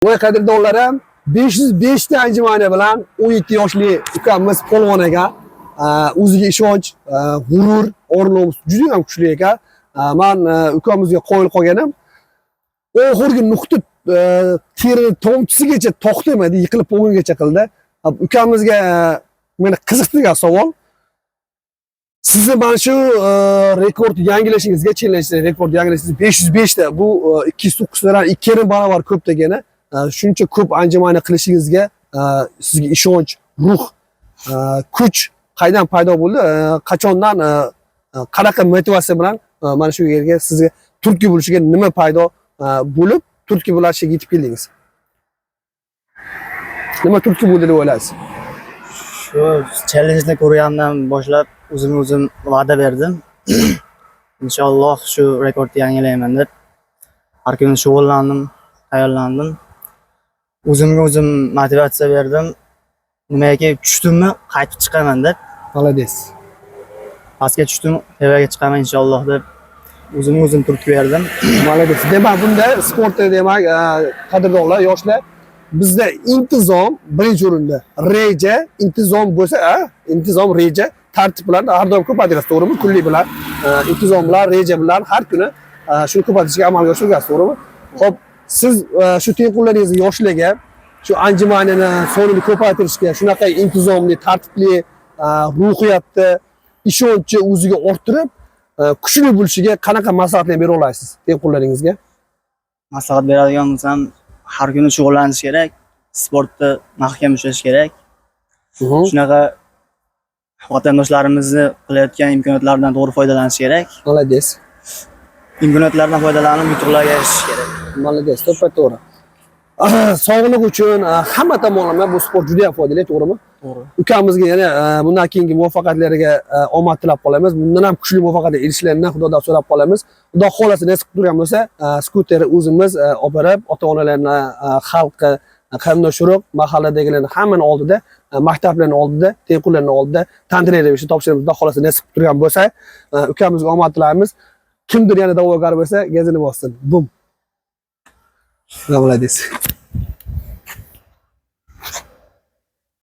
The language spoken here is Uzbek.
Voy qadrdonlarim, 505 ta anjumani bilan 17 yoshli ukamiz polvon aka, o'ziga ishonch, g'urur, o'rnimiz juda ham kuchli aka. Men ukamizga qo'yil qolganim, oxirgi nuqta teri tomchisigacha to'xtamadi, yiqilib bo'lgungacha qildi. Ukamizga meni qiziqtirgan savol. Sizni mana shu rekord yangilashingizga, challenge rekord yangilashingiz 505 ta. Bu 209 dan 2,5 barobar ko'p degani. Shuncha ko'p anjumani qilishingizga sizga ishonch, ruh, kuch qaydan paydo bo'ldi? Qachondan qanaqa motivatsiya bilan mana shu yerga sizga turtki bo'lishiga nima paydo bo'lib, turtki bo'lishiga yetib keldingiz? Nima turtki bo'ldi deb o'ylaysiz? Shu challenjni ko'rgandan boshlab o'zim va'da berdim. Inshaalloh shu rekordni yangilayman deb har kuni shug'ullandim, tayyorlandim. O'zimga o'zim motivatsiya berdim. Nimaga tushdimmi, qaytib chiqaman deb. Malades. Pastga tushdim, tevaga chiqaman inshaalloh deb o'zimga o'zim turtki berdim. Malades. Demak, bunda sportda demak, qadrdonlar, yoshlar, bizda intizom birinchi o'rinda. Reja, intizom bo'lsa, intizom, reja, tartib bilan har doim ko'paytirasiz, to'g'rimi? Kunlik bilan, intizom bilan, reja bilan har kuni shuni ko'paytirishga amalga oshirasiz, to'g'rimi? Xo'p, siz shu tengqurlaringizni yoshlarga shu anjumanini sonini ko'paytirishga, shunaqa intizomli, tartibli, ruhiyatni, ishonchni o'ziga orttirib, kuchli bo'lishiga qanaqa maslahatlar bera olasiz tengqurlaringizga? Maslahat beradigan bo'lsam, har kuni shug'ullanish kerak, sportda mahkam ushlash kerak. Shunaqa vatandoshlarimizni qilayotgan imkoniyatlardan to'g'ri foydalanish kerak. Malades. Imkoniyatlardan foydalanib, yutuqlarga erishish kerak. Malades, to'g'ri. Sog'liq uchun hamma tomonlama bu sport juda ham foydali, to'g'rimi? To'g'ri. Ukamizga yana bundan keyingi muvaffaqiyatlariga omad tilab qolamiz. Bundan ham kuchli muvaffaqiyatga erishishlarini Xudodan so'rab qolamiz. Xudo xolasa nasib qilgan bo'lsa, skuterni o'zimiz olib borib, ota-onalarni, xalqqa, qarindosh urug', mahalladagilarni hammani oldida, maktablarning oldida, tengqurlarning oldida tantana ravishda topshiramiz. Xudo xolasa nasib turgan bo'lsa, ukamizga omad tilaymiz. Kimdir yana da'vogar bo'lsa, gazini bossin. Bum. Malades.